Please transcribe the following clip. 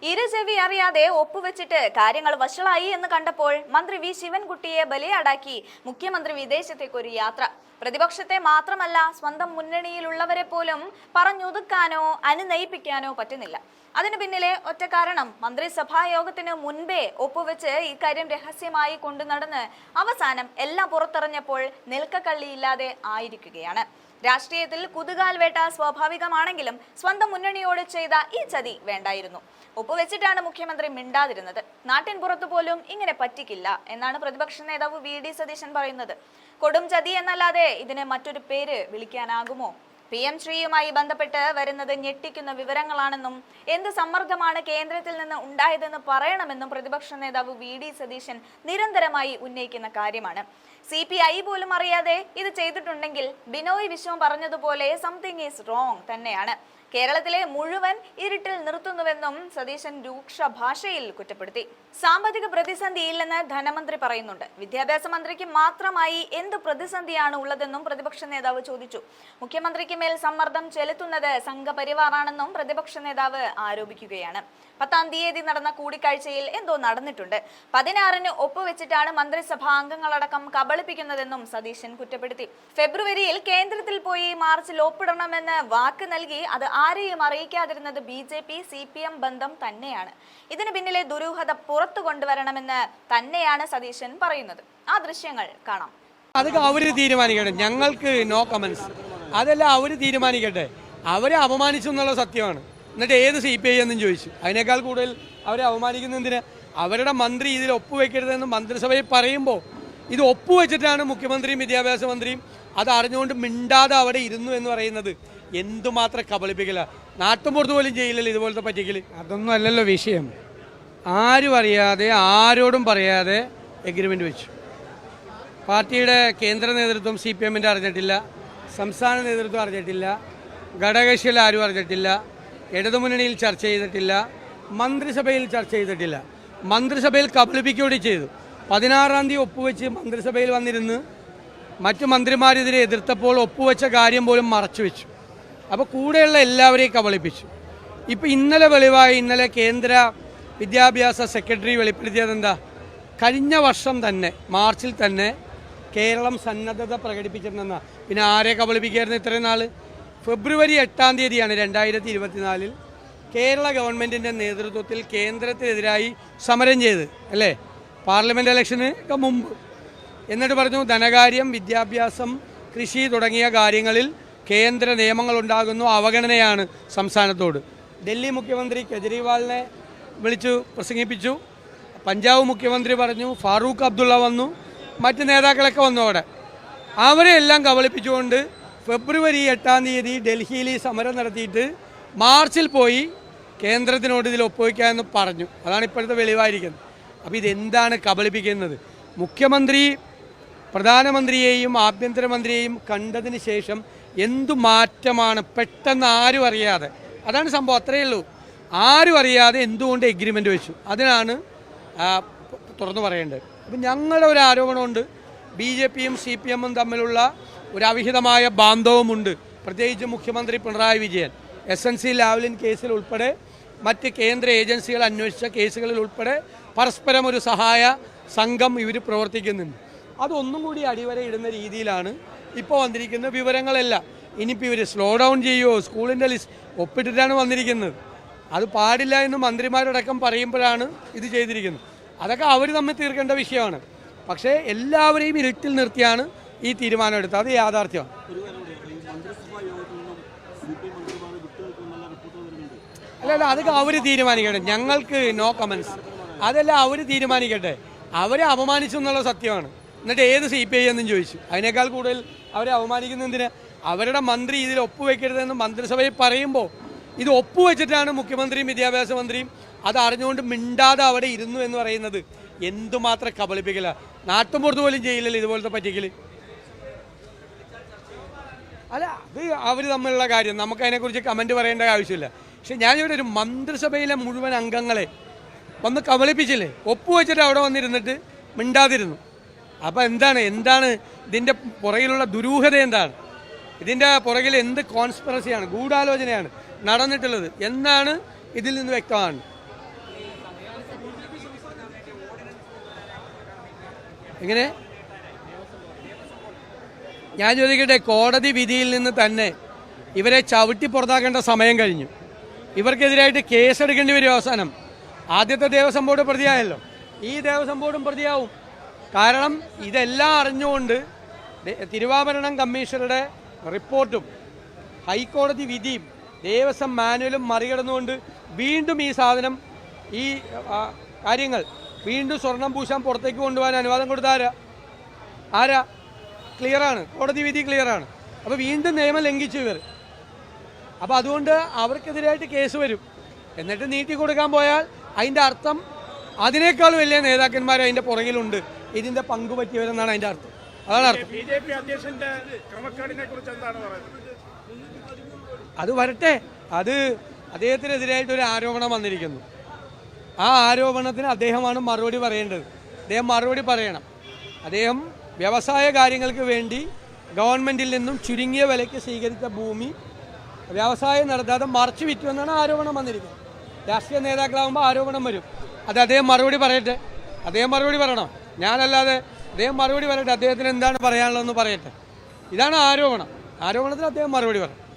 ഇരുചെവി അറിയാതെ ഒപ്പുവെച്ചിട്ട് കാര്യങ്ങൾ വഷളായി എന്ന് കണ്ടപ്പോൾ മന്ത്രി വി ശിവൻകുട്ടിയെ ബലിയാടാക്കി മുഖ്യമന്ത്രി വിദേശത്തേക്കൊരു യാത്ര. പ്രതിപക്ഷത്തെ മാത്രമല്ല സ്വന്തം മുന്നണിയിലുള്ളവരെ പോലും പറഞ്ഞൊതുക്കാനോ അനുനയിപ്പിക്കാനോ പറ്റുന്നില്ല. അതിനു പിന്നിലെ ഒറ്റ കാരണം മന്ത്രിസഭാ യോഗത്തിന് മുൻപേ ഒപ്പുവെച്ച് ഇക്കാര്യം രഹസ്യമായി കൊണ്ടു നടന്ന് അവസാനം എല്ലാം പുറത്തെറിഞ്ഞപ്പോൾ നിൽക്കക്കള്ളിയില്ലാതെ ആയിരിക്കുകയാണ്. രാഷ്ട്രീയത്തിൽ കുതുകാൽ വേട്ട സ്വാഭാവികമാണെങ്കിലും സ്വന്തം മുന്നണിയോട് ചെയ്ത ഈ ചതി വേണ്ടായിരുന്നു. ഒപ്പുവെച്ചിട്ടാണ് മുഖ്യമന്ത്രി മിണ്ടാതിരുന്നത്. നാട്ടിൻ പുറത്തു പോലും ഇങ്ങനെ പറ്റിക്കില്ല എന്നാണ് പ്രതിപക്ഷ നേതാവ് വി.ഡി. സതീശൻ പറയുന്നത്. കൊടും ചതി എന്നല്ലാതെ ഇതിന് മറ്റൊരു പേര് വിളിക്കാനാകുമോ? PM ശ്രീയുമായി ബന്ധപ്പെട്ട് വരുന്നത് ഞെട്ടിക്കുന്ന വിവരങ്ങളാണെന്നും എന്ത് സമ്മർദ്ദമാണ് കേന്ദ്രത്തിൽ നിന്ന് ഉണ്ടായതെന്ന് പറയണമെന്നും പ്രതിപക്ഷ നേതാവ് വി.ഡി. സതീശൻ നിരന്തരമായി ഉന്നയിക്കുന്ന കാര്യമാണ്. CPI പോലും അറിയാതെ ഇത് ചെയ്തിട്ടുണ്ടെങ്കിൽ ബിനോയ് വിശ്വം പറഞ്ഞതുപോലെ സംതിങ് ഈസ് റോങ് തന്നെയാണ്. കേരളത്തിലെ മുഴുവൻ ഇരുട്ടിൽ നിർത്തുന്നുവെന്നും സതീശൻ രൂക്ഷ ഭാഷയിൽ കുറ്റപ്പെടുത്തി. സാമ്പത്തിക പ്രതിസന്ധിയില്ലെന്ന് ധനമന്ത്രി പറയുന്നുണ്ട്. വിദ്യാഭ്യാസ മന്ത്രിക്ക് മാത്രമായി എന്ത് പ്രതിസന്ധിയാണ് ഉള്ളതെന്നും പ്രതിപക്ഷ നേതാവ് ചോദിച്ചു. മുഖ്യമന്ത്രിക്ക് മേൽ സമ്മർദ്ദം ചെലുത്തുന്നത് സംഘപരിവാറാണെന്നും പ്രതിപക്ഷ നേതാവ് ആരോപിക്കുകയാണ്. 10-ാം തീയതി നടന്ന കൂടിക്കാഴ്ചയിൽ എന്തോ നടന്നിട്ടുണ്ട്. 16-ന് ഒപ്പുവെച്ചിട്ടാണ് മന്ത്രിസഭാ അംഗങ്ങളടക്കം കബളിപ്പിക്കുന്നതെന്നും സതീശൻ കുറ്റപ്പെടുത്തി. ഫെബ്രുവരിയിൽ കേന്ദ്രത്തിൽ പോയി മാർച്ചിൽ ഒപ്പിടണമെന്ന് വാക്ക് നൽകി അത് ആരെയും അറിയിക്കാതിരുന്നത് BJP CPM ബന്ധം തന്നെയാണ്. ഇതിന് പിന്നിലെ ദുരൂഹത പുറത്തു കൊണ്ടുവരണമെന്ന് തന്നെയാണ് സതീശൻ പറയുന്നത്. ആ ദൃശ്യങ്ങൾ കാണാം. അതൊക്കെ അവര് തീരുമാനിക്കട്ടെ, ഞങ്ങൾക്ക് നോ കമന്റ്സ്. അതെല്ലാം അവര് തീരുമാനിക്കട്ടെ. അവരെ അപമാനിച്ചു എന്നുള്ള സത്യമാണ്. എന്നിട്ട് ഏത് CPI എന്നും ചോദിച്ചു. അതിനേക്കാൾ കൂടുതൽ അവരെ അവമാനിക്കുന്ന എന്തിനാ? അവരുടെ മന്ത്രി ഇതിൽ ഒപ്പുവെക്കരുതെന്ന് മന്ത്രിസഭയിൽ പറയുമ്പോൾ ഇത് ഒപ്പുവെച്ചിട്ടാണ് മുഖ്യമന്ത്രിയും വിദ്യാഭ്യാസ മന്ത്രിയും അത് അറിഞ്ഞുകൊണ്ട് മിണ്ടാതെ അവിടെ ഇരുന്നു എന്ന് പറയുന്നത് എന്തുമാത്രം കബളിപ്പിക്കല. നാട്ടുമ്പുറത്ത് പോലും ചെയ്യില്ലല്ലോ ഇതുപോലത്തെ പറ്റിക്കൽ. അതൊന്നും അല്ലല്ലോ വിഷയം. ആരും അറിയാതെ ആരോടും പറയാതെ എഗ്രിമെൻ്റ് വെച്ചു. പാർട്ടിയുടെ കേന്ദ്ര നേതൃത്വം CPMൻ്റെ അറിഞ്ഞിട്ടില്ല, സംസ്ഥാന നേതൃത്വം അറിഞ്ഞിട്ടില്ല, ഘടകകക്ഷികൾ ആരും അറിഞ്ഞിട്ടില്ല, ഇടതുമുന്നണിയിൽ ചർച്ച ചെയ്തിട്ടില്ല, മന്ത്രിസഭയിൽ ചർച്ച ചെയ്തിട്ടില്ല. മന്ത്രിസഭയിൽ കബളിപ്പിക്കുകയും ചെയ്തു. 16-ാം തീയതി ഒപ്പുവെച്ച് മന്ത്രിസഭയിൽ വന്നിരുന്ന് മറ്റു മന്ത്രിമാരെതിരെ എതിർത്തപ്പോൾ ഒപ്പുവെച്ച കാര്യം പോലും മറച്ചു വെച്ചു. അപ്പോൾ കൂടെയുള്ള എല്ലാവരെയും കബളിപ്പിച്ചു. ഇപ്പോൾ ഇന്നലെ വെളിവായി, ഇന്നലെ കേന്ദ്ര വിദ്യാഭ്യാസ സെക്രട്ടറി വെളിപ്പെടുത്തിയത് എന്താ? കഴിഞ്ഞ വർഷം തന്നെ മാർച്ചിൽ തന്നെ കേരളം സന്നദ്ധത പ്രകടിപ്പിച്ചിരുന്ന. പിന്നെ ആരെ കബളിപ്പിക്കായിരുന്നു ഇത്രയും നാൾ? ഫെബ്രുവരി 8-ാം തീയതിയാണ് 2024 കേരള ഗവൺമെൻറ്റിൻ്റെ നേതൃത്വത്തിൽ കേന്ദ്രത്തിനെതിരായി സമരം ചെയ്ത്, അല്ലേ? പാർലമെൻറ്റ് ഇലക്ഷന് മുമ്പ്. എന്നിട്ട് പറഞ്ഞു ധനകാര്യം, വിദ്യാഭ്യാസം, കൃഷി തുടങ്ങിയ കാര്യങ്ങളിൽ കേന്ദ്ര നിയമങ്ങൾ ഉണ്ടാകുന്നു, അവഗണനയാണ് സംസ്ഥാനത്തോട്. ഡൽഹി മുഖ്യമന്ത്രി കെജ്രിവാളിനെ വിളിച്ചു പ്രസംഗിപ്പിച്ചു. പഞ്ചാബ് മുഖ്യമന്ത്രി പറഞ്ഞു, ഫാറൂഖ് അബ്ദുള്ള വന്നു, മറ്റ് നേതാക്കളൊക്കെ വന്നു. അവിടെ അവരെ എല്ലാം കബളിപ്പിച്ചുകൊണ്ട് ഫെബ്രുവരി 8-ാം തീയതി ഡൽഹിയിൽ സമരം നടത്തിയിട്ട് മാർച്ചിൽ പോയി കേന്ദ്രത്തിനോട് ഇതിൽ ഒപ്പുവയ്ക്കാമെന്ന് പറഞ്ഞു. അതാണ് ഇപ്പോഴത്തെ വെളിവായിരിക്കുന്നത്. അപ്പോൾ ഇതെന്താണ് കബളിപ്പിക്കുന്നത്? മുഖ്യമന്ത്രി പ്രധാനമന്ത്രിയെയും ആഭ്യന്തരമന്ത്രിയെയും കണ്ടതിന് ശേഷം എന്തു മാറ്റമാണ് പെട്ടെന്ന് ആരും അറിയാതെ, അതാണ് സംഭവം, അത്രയേ ഉള്ളൂ. ആരും അറിയാതെ എന്തുകൊണ്ട് എഗ്രിമെൻ്റ് വെച്ചു, അതിനാണ് തുറന്നു പറയേണ്ടത്. അപ്പം ഞങ്ങളുടെ ഒരു ആരോപണമുണ്ട്, BJPയും CPMും തമ്മിലുള്ള ഒരു അവിഹിതമായ ബാന്ധവുമുണ്ട്. പ്രത്യേകിച്ച് മുഖ്യമന്ത്രി പിണറായി വിജയൻ SNC ലാവ്ലിൻ കേസിൽ ഉൾപ്പെടെ മറ്റ് കേന്ദ്ര ഏജൻസികൾ അന്വേഷിച്ച കേസുകളിൽ ഉൾപ്പെടെ പരസ്പരം ഒരു സഹായ സംഘം ഇവർ പ്രവർത്തിക്കുന്നുണ്ട്. അതൊന്നും കൂടി അടിവരയിടുന്ന രീതിയിലാണ് ഇപ്പോൾ വന്നിരിക്കുന്ന വിവരങ്ങളെല്ലാം. ഇനിയിപ്പോൾ ഇവർ സ്ലോ ഡൗൺ ചെയ്യുമോ? സ്കൂളിൻ്റെ ലിസ്റ്റ് ഒപ്പിട്ടിട്ടാണ് വന്നിരിക്കുന്നത്. അത് പാടില്ല എന്ന് മന്ത്രിമാരടക്കം പറയുമ്പോഴാണ് ഇത് ചെയ്തിരിക്കുന്നത്. അതൊക്കെ അവർ തമ്മിൽ തീർക്കേണ്ട വിഷയമാണ്. പക്ഷേ എല്ലാവരെയും ഇരുട്ടിൽ നിർത്തിയാണ് ഈ തീരുമാനം എടുത്തത്. അത് യാഥാർത്ഥ്യമാണ്. അല്ല, അതൊക്കെ അവർ തീരുമാനിക്കട്ടെ. ഞങ്ങൾക്ക് നോ കമന്റ്സ്. അതെല്ലാം അവർ തീരുമാനിക്കട്ടെ. അവരെ അപമാനിച്ചു എന്നുള്ള സത്യമാണ്. എന്നിട്ട് ഏത് CPI എന്നും ചോദിച്ചു. അതിനേക്കാൾ കൂടുതൽ അവരെ അവമാനിക്കുന്ന എന്തിനാ? അവരുടെ മന്ത്രി ഇതിൽ ഒപ്പുവെക്കരുതെന്ന് മന്ത്രിസഭയിൽ പറയുമ്പോൾ ഇത് ഒപ്പുവെച്ചിട്ടാണ് മുഖ്യമന്ത്രിയും വിദ്യാഭ്യാസ മന്ത്രിയും അത് അറിഞ്ഞുകൊണ്ട് മിണ്ടാതെ അവിടെ ഇരുന്നു എന്ന് പറയുന്നത് എന്തുമാത്രം കബളിപ്പിക്കല. നാട്ടുമ്പുറത്ത് പോലും ചെയ്യില്ലല്ലോ ഇതുപോലത്തെ പറ്റിക്കൽ. അല്ല, അത് അവർ തമ്മിലുള്ള കാര്യം, നമുക്ക് അതിനെക്കുറിച്ച് കമൻറ്റ് പറയേണ്ട ആവശ്യമില്ല. പക്ഷെ ഞാനിവിടെ ഒരു മന്ത്രിസഭയിലെ മുഴുവൻ അംഗങ്ങളെ ഒന്ന് കബളിപ്പിച്ചില്ലേ? ഒപ്പുവെച്ചിട്ട് അവിടെ വന്നിരുന്നിട്ട് മിണ്ടാതിരുന്നു. അപ്പോൾ എന്താണ് ഇതിൻ്റെ പുറകിലുള്ള ദുരൂഹത? എന്താണ് ഇതിൻ്റെ പുറകിൽ? എന്ത് കോൺസ്പിറസിയാണ്, ഗൂഢാലോചനയാണ് നടന്നിട്ടുള്ളത് എന്നാണ് ഇതിൽ നിന്ന് വ്യക്തമാണ്. എങ്ങനെ ഞാൻ ചോദിക്കട്ടെ, കോടതി വിധിയിൽ നിന്ന് തന്നെ ഇവരെ ചവിട്ടി പുറത്താക്കേണ്ട സമയം കഴിഞ്ഞു. ഇവർക്കെതിരായിട്ട് കേസെടുക്കേണ്ടി വരും. അവസാനം ആദ്യത്തെ ദേവസ്വം ബോർഡ് പ്രതിയായല്ലോ, ഈ ദേവസ്വം ബോർഡും പ്രതിയാവും. കാരണം ഇതെല്ലാം അറിഞ്ഞുകൊണ്ട് തിരുവാഭരണം കമ്മീഷണറുടെ റിപ്പോർട്ടും ഹൈക്കോടതി വിധിയും ദേവസ്വം മാനുവലും മറികടന്നുകൊണ്ട് വീണ്ടും ഈ സാധനം ഈ കാര്യങ്ങൾ വീണ്ടും സ്വർണം പൂശാൻ പുറത്തേക്ക് കൊണ്ടുപോകാൻ അനുവാദം കൊടുത്ത ആരാ? ക്ലിയറാണ്, കോടതി വിധി ക്ലിയറാണ്. അപ്പോൾ വീണ്ടും നിയമം ലംഘിച്ചു ഇവർ. അപ്പോൾ അതുകൊണ്ട് അവർക്കെതിരായിട്ട് കേസ് വരും. എന്നിട്ട് നീട്ടി കൊടുക്കാൻ പോയാൽ അതിൻ്റെ അർത്ഥം അതിനേക്കാൾ വലിയ നേതാക്കന്മാർ അതിൻ്റെ പുറകിലുണ്ട്, ഇതിൻ്റെ പങ്ക് പറ്റിയവരെന്നാണ് അതിൻ്റെ അർത്ഥം. അതാണ് അർത്ഥം. ബിജെപി അധ്യക്ഷന്റെ ക്രമക്കേടിനെ കുറിച്ച് എന്താണ് പറയുന്നത്? അത് വരട്ടെ. അത് അദ്ദേഹത്തിനെതിരായിട്ടൊരു ആരോപണം വന്നിരിക്കുന്നു. ആ ആരോപണത്തിന് അദ്ദേഹമാണ് മറുപടി പറയേണ്ടത്. അദ്ദേഹം മറുപടി പറയണം. അദ്ദേഹം വ്യവസായ കാര്യങ്ങൾക്ക് വേണ്ടി ഗവൺമെൻറ്റിൽ നിന്നും ചുരുങ്ങിയ വിലയ്ക്ക് സ്വീകരിച്ച ഭൂമി വ്യവസായം നടത്താതെ മറച്ചു വിറ്റു എന്നാണ് ആരോപണം വന്നിരിക്കുന്നത്. രാഷ്ട്രീയ നേതാക്കളാകുമ്പോൾ ആരോപണം വരും. അത് അദ്ദേഹം മറുപടി പറയട്ടെ. അദ്ദേഹം മറുപടി പറയണം, ഞാനല്ലാതെ. അദ്ദേഹം മറുപടി പറയട്ടെ, അദ്ദേഹത്തിന് എന്താണ് പറയാനുള്ളതെന്ന് പറയട്ടെ. ഇതാണ് ആരോപണം. ആരോപണത്തിന് അദ്ദേഹം മറുപടി പറയണം.